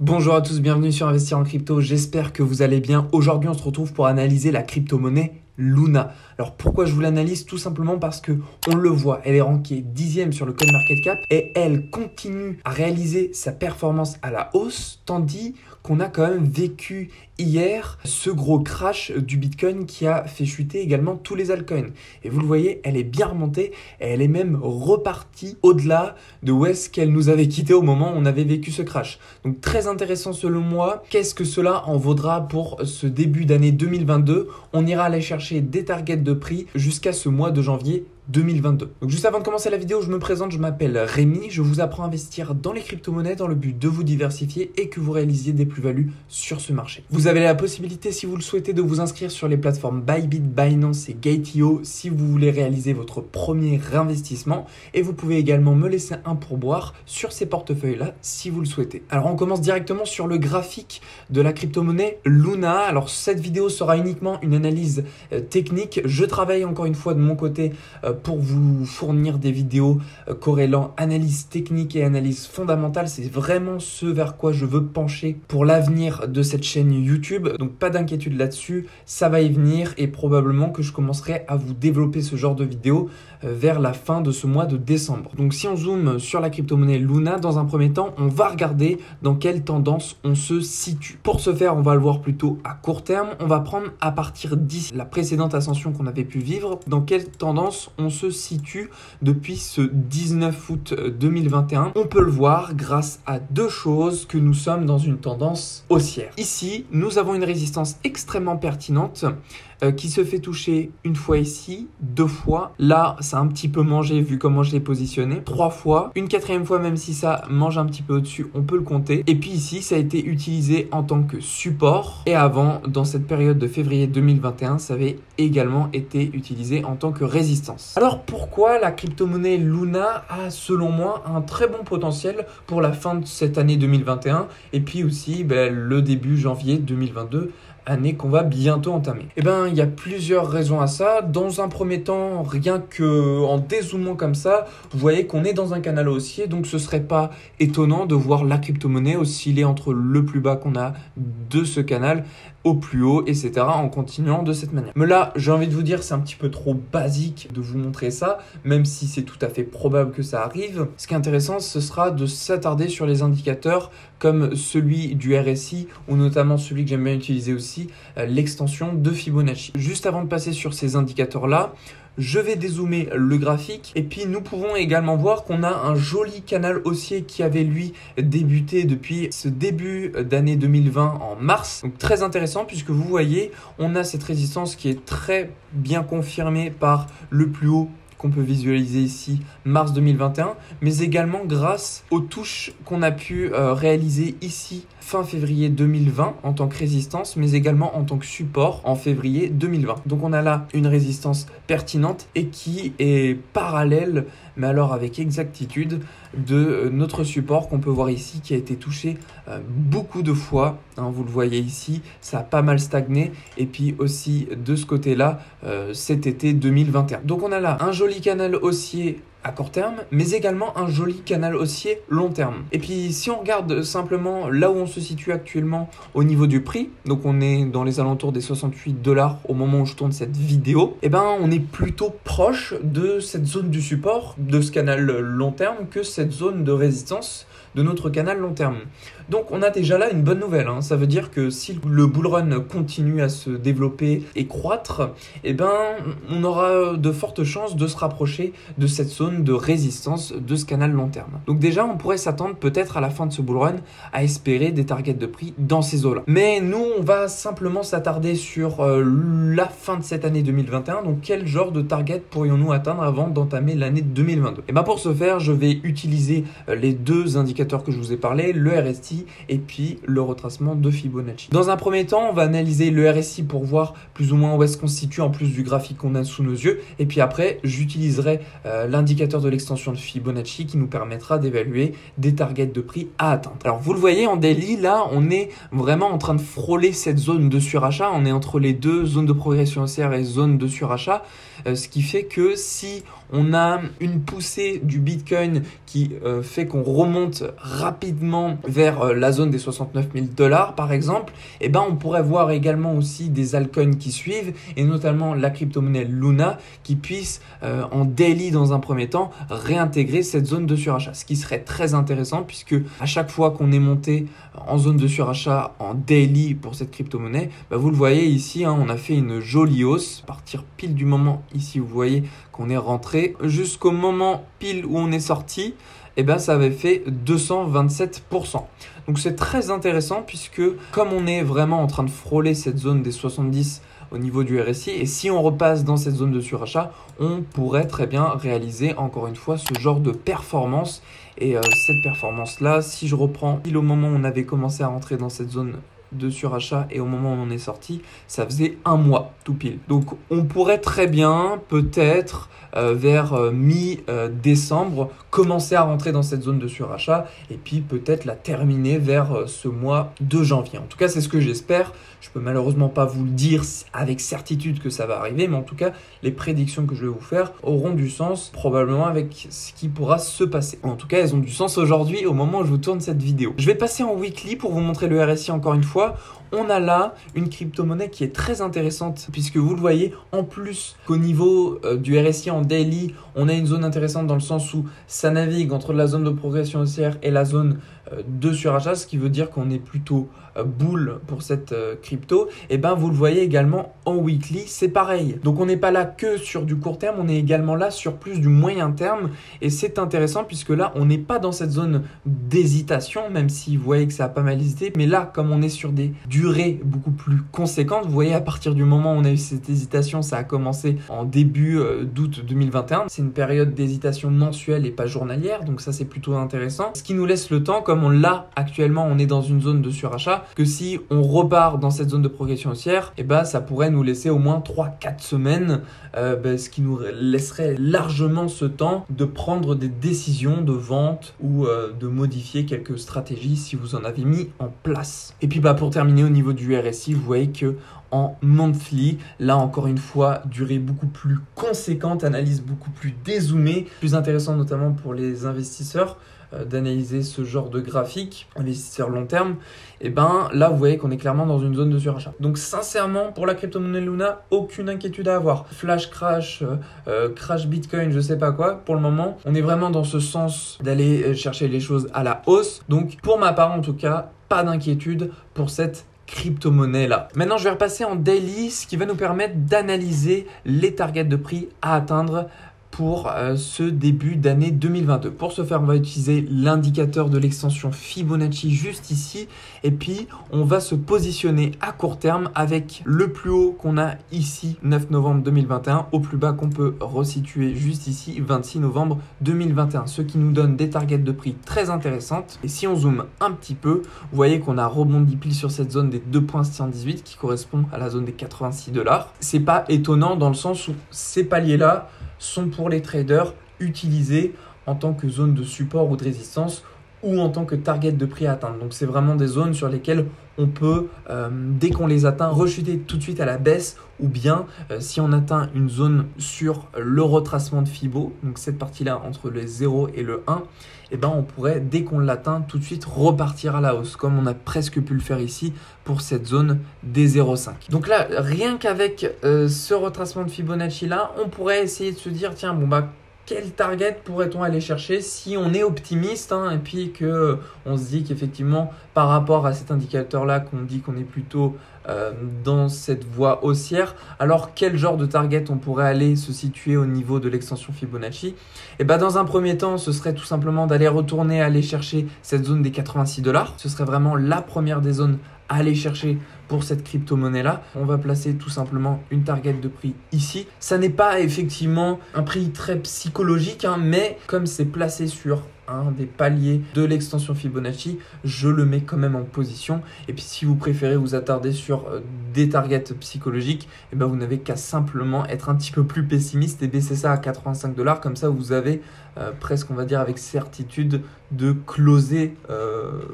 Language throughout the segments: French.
Bonjour à tous, bienvenue sur Investir en crypto, j'espère que vous allez bien. Aujourd'hui on se retrouve pour analyser la crypto-monnaie Luna. Alors pourquoi je vous l'analyse? Tout simplement parce que on le voit, elle est rankée 10e sur le CoinMarketCap et elle continue à réaliser sa performance à la hausse, tandis qu'on a quand même vécu hier ce gros crash du Bitcoin qui a fait chuter également tous les altcoins. Et vous le voyez, elle est bien remontée et elle est même repartie au-delà de où est-ce qu'elle nous avait quitté au moment où on avait vécu ce crash. Donc très intéressant selon moi. Qu'est-ce que cela en vaudra pour ce début d'année 2022? On ira aller chercher des targets de prix jusqu'à ce mois de janvier 2022. Donc juste avant de commencer la vidéo, je me présente, je m'appelle Rémi, je vous apprends à investir dans les crypto-monnaies dans le but de vous diversifier et que vous réalisiez des plus-values sur ce marché. Vous avez la possibilité, si vous le souhaitez, de vous inscrire sur les plateformes Bybit, Binance et Gate.io si vous voulez réaliser votre premier investissement, et vous pouvez également me laisser un pourboire sur ces portefeuilles-là si vous le souhaitez. Alors on commence directement sur le graphique de la crypto-monnaie Luna. Alors cette vidéo sera uniquement une analyse technique. Je travaille encore une fois de mon côté pour vous fournir des vidéos corrélant analyse technique et analyse fondamentale. C'est vraiment ce vers quoi je veux pencher pour l'avenir de cette chaîne YouTube. Donc pas d'inquiétude là-dessus, ça va y venir et probablement que je commencerai à vous développer ce genre de vidéos vers la fin de ce mois de décembre. Donc si on zoome sur la crypto-monnaie Luna, dans un premier temps, on va regarder dans quelle tendance on se situe. Pour ce faire, on va le voir plutôt à court terme. On va prendre à partir d'ici la précédente ascension qu'on avait pu vivre, dans quelle tendance on se situe depuis ce 19 août 2021. On peut le voir grâce à deux choses, que nous sommes dans une tendance haussière. Ici, nous avons une résistance extrêmement pertinente qui se fait toucher une fois ici, deux fois. Là, ça a un petit peu mangé vu comment je l'ai positionné. Trois fois. Une quatrième fois, même si ça mange un petit peu au-dessus, on peut le compter. Et puis ici, ça a été utilisé en tant que support. Et avant, dans cette période de février 2021, ça avait également été utilisé en tant que résistance. Alors pourquoi la crypto-monnaie Luna a, selon moi, un très bon potentiel pour la fin de cette année 2021 et puis aussi le début janvier 2022, année qu'on va bientôt entamer? Il y a plusieurs raisons à ça. Dans un premier temps, rien que en dézoomant comme ça, vous voyez qu'on est dans un canal haussier, donc ce serait pas étonnant de voir la crypto-monnaie osciller entre le plus bas qu'on a de ce canal au plus haut, etc. en continuant de cette manière. Mais là, j'ai envie de vous dire, c'est un petit peu trop basique de vous montrer ça, même si c'est tout à fait probable que ça arrive. Ce qui est intéressant, ce sera de s'attarder sur les indicateurs comme celui du RSI ou notamment celui que j'aime bien utiliser aussi, l'extension de Fibonacci. Juste avant de passer sur ces indicateurs-là, je vais dézoomer le graphique et puis nous pouvons également voir qu'on a un joli canal haussier qui avait lui débuté depuis ce début d'année 2020 en mars. Donc très intéressant puisque vous voyez, on a cette résistance qui est très bien confirmée par le plus haut qu'on peut visualiser ici, mars 2021, mais également grâce aux touches qu'on a pu réaliser ici fin février 2020 en tant que résistance, mais également en tant que support en février 2020. Donc on a là une résistance pertinente et qui est parallèle, mais alors avec exactitude, de notre support qu'on peut voir ici qui a été touché beaucoup de fois. Vous le voyez ici, ça a pas mal stagné et puis aussi de ce côté-là cet été 2021. Donc on a là un joli canal haussier à court terme, mais également un joli canal haussier long terme. Et puis si on regarde simplement là où on se situe actuellement au niveau du prix, donc on est dans les alentours des 68 $ au moment où je tourne cette vidéo, on est plutôt proche de cette zone du support, de ce canal long terme, que cette zone de résistance de notre canal long terme. Donc on a déjà là une bonne nouvelle, ça veut dire que si le bull run continue à se développer et croître, on aura de fortes chances de se rapprocher de cette zone de résistance de ce canal long terme. Donc déjà on pourrait s'attendre peut-être à la fin de ce bull run à espérer des targets de prix dans ces eaux-là. Mais nous on va simplement s'attarder sur la fin de cette année 2021, donc quel genre de target pourrions-nous atteindre avant d'entamer l'année 2022? Pour ce faire, je vais utiliser les deux indicateurs que je vous ai parlé, le RSI et puis le retracement de Fibonacci. Dans un premier temps, on va analyser le RSI pour voir plus ou moins où est-ce qu'on se situe en plus du graphique qu'on a sous nos yeux. Et puis après, j'utiliserai l'indicateur de l'extension de Fibonacci qui nous permettra d'évaluer des targets de prix à atteindre. Alors vous le voyez en daily, là, on est vraiment en train de frôler cette zone de surachat. On est entre les deux zones de progression haussière et zone de surachat, ce qui fait que si on a une poussée du Bitcoin qui fait qu'on remonte rapidement vers la zone des 69 000 $ par exemple, et ben on pourrait voir également aussi des altcoins qui suivent, et notamment la crypto-monnaie Luna qui puisse en daily dans un premier temps réintégrer cette zone de surachat. Ce qui serait très intéressant puisque à chaque fois qu'on est monté en zone de surachat en daily pour cette crypto-monnaie, bah vous le voyez ici, hein, on a fait une jolie hausse à partir pile du moment ici vous voyez qu'on est rentré jusqu'au moment pile où on est sorti. Et ben ça avait fait 227%. Donc c'est très intéressant puisque comme on est vraiment en train de frôler cette zone des 70 au niveau du RSI, et si on repasse dans cette zone de surachat, on pourrait très bien réaliser encore une fois ce genre de performance. Et cette performance-là, si je reprends pile au moment où on avait commencé à rentrer dans cette zone de surachat et au moment où on est sorti, ça faisait un mois tout pile. Donc on pourrait très bien peut-être vers mi-décembre commencer à rentrer dans cette zone de surachat et puis peut-être la terminer vers ce mois de janvier. En tout cas c'est ce que j'espère. Je peux malheureusement pas vous le dire avec certitude que ça va arriver, mais en tout cas les prédictions que je vais vous faire auront du sens probablement avec ce qui pourra se passer. En tout cas elles ont du sens aujourd'hui au moment où je vous tourne cette vidéo. Je vais passer en weekly pour vous montrer le RSI encore une fois. On a là une crypto-monnaie qui est très intéressante puisque vous le voyez, en plus qu'au niveau du RSI en daily, on a une zone intéressante dans le sens où ça navigue entre la zone de progression haussière et la zone de surachat, ce qui veut dire qu'on est plutôt bull pour cette crypto. Et ben vous le voyez également en weekly, c'est pareil. Donc on n'est pas là que sur du court terme, on est également là sur plus du moyen terme et c'est intéressant puisque là on n'est pas dans cette zone d'hésitation, même si vous voyez que ça a pas mal hésité, mais là comme on est sur des durées beaucoup plus conséquentes, vous voyez à partir du moment où on a eu cette hésitation, ça a commencé en début d'août 2021. C'est une période d'hésitation mensuelle et pas journalière, donc ça c'est plutôt intéressant. Ce qui nous laisse le temps, comme on l'a actuellement, on est dans une zone de surachat, que si on repart dans cette zone de progression haussière, et ben ça pourrait nous laisser au moins 3-4 semaines, ce qui nous laisserait largement ce temps de prendre des décisions de vente ou de modifier quelques stratégies si vous en avez mis en place. Et puis pour terminer au niveau du RSI, vous voyez que en monthly, là encore une fois, durée beaucoup plus conséquente, analyse beaucoup plus dézoomée, plus intéressant notamment pour les investisseurs d'analyser ce genre de graphique, investisseurs long terme. Et ben là vous voyez qu'on est clairement dans une zone de surachat. Donc sincèrement pour la crypto-monnaie Luna, aucune inquiétude à avoir. Flash crash, crash Bitcoin, je sais pas quoi, pour le moment on est vraiment dans ce sens d'aller chercher les choses à la hausse. Donc pour ma part en tout cas, pas d'inquiétude pour cette crypto-monnaie là. Maintenant je vais repasser en daily, ce qui va nous permettre d'analyser les targets de prix à atteindre pour ce début d'année 2022. Pour ce faire, on va utiliser l'indicateur de l'extension Fibonacci juste ici et puis on va se positionner à court terme avec le plus haut qu'on a ici 9 novembre 2021 au plus bas qu'on peut resituer juste ici 26 novembre 2021, ce qui nous donne des targets de prix très intéressantes. Et si on zoome un petit peu, vous voyez qu'on a rebondi pile sur cette zone des 2,618 qui correspond à la zone des 86 $. C'est pas étonnant dans le sens où ces paliers là sont pour les traders utilisés en tant que zone de support ou de résistance ou en tant que target de prix à atteindre. Donc c'est vraiment des zones sur lesquelles on peut, dès qu'on les atteint, rechuter tout de suite à la baisse ou bien si on atteint une zone sur le retracement de Fibo, donc cette partie-là entre le 0 et le 1, et ben on pourrait, dès qu'on l'atteint, tout de suite repartir à la hausse, comme on a presque pu le faire ici pour cette zone des 0,5. Donc là, rien qu'avec ce retracement de Fibonacci-là, on pourrait essayer de se dire, tiens, bon quel target pourrait-on aller chercher si on est optimiste et puis que on se dit qu'effectivement par rapport à cet indicateur là qu'on dit qu'on est plutôt dans cette voie haussière, alors quel genre de target on pourrait aller se situer au niveau de l'extension Fibonacci? Et dans un premier temps ce serait tout simplement d'aller retourner aller chercher cette zone des 86 $. Ce serait vraiment la première des zones à aller chercher pour cette crypto-monnaie là. On va placer tout simplement une target de prix ici. Ça n'est pas effectivement un prix très psychologique, mais comme c'est placé sur un des paliers de l'extension Fibonacci, je le mets quand même en position. Et puis si vous préférez vous attarder sur des targets psychologiques, vous n'avez qu'à simplement être un petit peu plus pessimiste et baisser ça à 85 $. Comme ça vous avez presque, on va dire avec certitude, de closer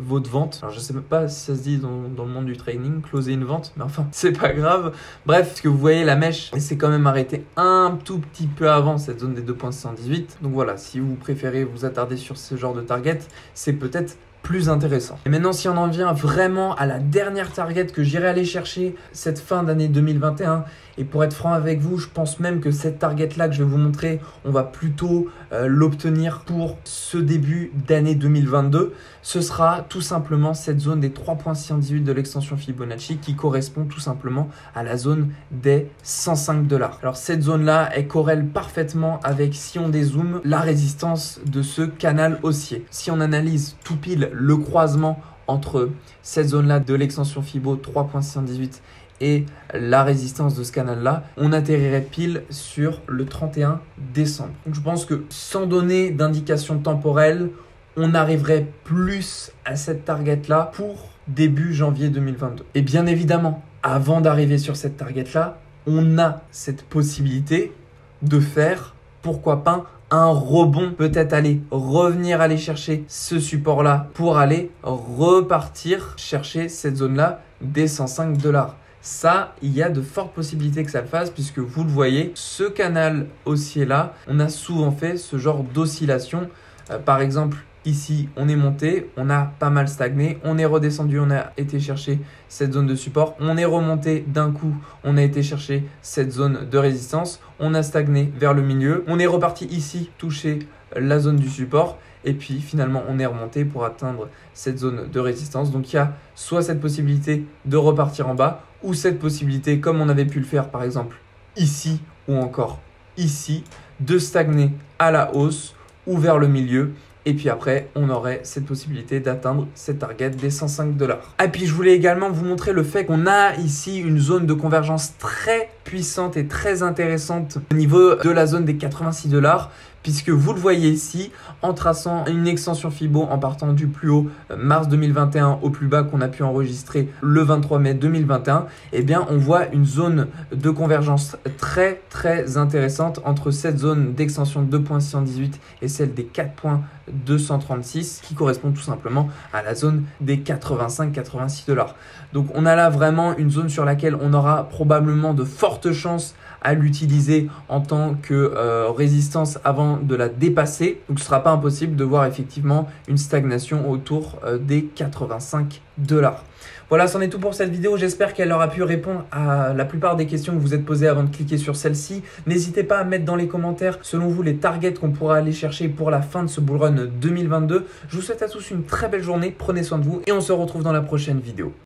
votre vente. Alors je sais même pas si ça se dit dans le monde du trading, closer causé une vente, mais enfin, c'est pas grave. Bref, ce que vous voyez, la mèche s'est quand même arrêtée un tout petit peu avant cette zone des 2,618. Donc voilà, si vous préférez vous attarder sur ce genre de target, c'est peut-être plus intéressant. Et maintenant, si on en vient vraiment à la dernière target que j'irai aller chercher cette fin d'année 2021, et pour être franc avec vous, je pense même que cette target-là que je vais vous montrer, on va plutôt l'obtenir pour ce début d'année 2022. Ce sera tout simplement cette zone des 3,618 de l'extension Fibonacci qui correspond tout simplement à la zone des 105 $. Alors cette zone-là, elle corrèle parfaitement avec, si on dézoome, la résistance de ce canal haussier. Si on analyse tout pile le croisement entre cette zone-là de l'extension Fibo 3,618 et la résistance de ce canal-là, on atterrirait pile sur le 31 décembre. Donc je pense que sans donner d'indication temporelle, on arriverait plus à cette target-là pour début janvier 2022. Et bien évidemment, avant d'arriver sur cette target-là, on a cette possibilité de faire, pourquoi pas, un rebond, peut-être revenir aller chercher ce support-là pour aller repartir chercher cette zone-là des 105 $. Ça, il y a de fortes possibilités que ça le fasse puisque vous le voyez, ce canal haussier-là, on a souvent fait ce genre d'oscillation. Par exemple, ici, on est monté, on a pas mal stagné, on est redescendu, on a été chercher cette zone de support, on est remonté d'un coup, on a été chercher cette zone de résistance, on a stagné vers le milieu, on est reparti ici, toucher la zone du support. Et puis finalement, on est remonté pour atteindre cette zone de résistance. Donc il y a soit cette possibilité de repartir en bas ou cette possibilité, comme on avait pu le faire par exemple ici ou encore ici, de stagner à la hausse ou vers le milieu. Et puis après, on aurait cette possibilité d'atteindre cette target des 105 $. Et puis je voulais également vous montrer le fait qu'on a ici une zone de convergence très puissante et très intéressante au niveau de la zone des 86 $. Puisque vous le voyez ici, en traçant une extension Fibo en partant du plus haut mars 2021 au plus bas qu'on a pu enregistrer le 23 mai 2021, eh bien on voit une zone de convergence très intéressante entre cette zone d'extension 2.618 et celle des 4.236 qui correspond tout simplement à la zone des 85-86 $. Donc on a là vraiment une zone sur laquelle on aura probablement de fortes chances à l'utiliser en tant que résistance avant de la dépasser. Donc ce ne sera pas impossible de voir effectivement une stagnation autour des 85 $. Voilà, c'en est tout pour cette vidéo. J'espère qu'elle aura pu répondre à la plupart des questions que vous êtes posées avant de cliquer sur celle-ci. N'hésitez pas à mettre dans les commentaires, selon vous, les targets qu'on pourra aller chercher pour la fin de ce bull run 2022. Je vous souhaite à tous une très belle journée. Prenez soin de vous et on se retrouve dans la prochaine vidéo.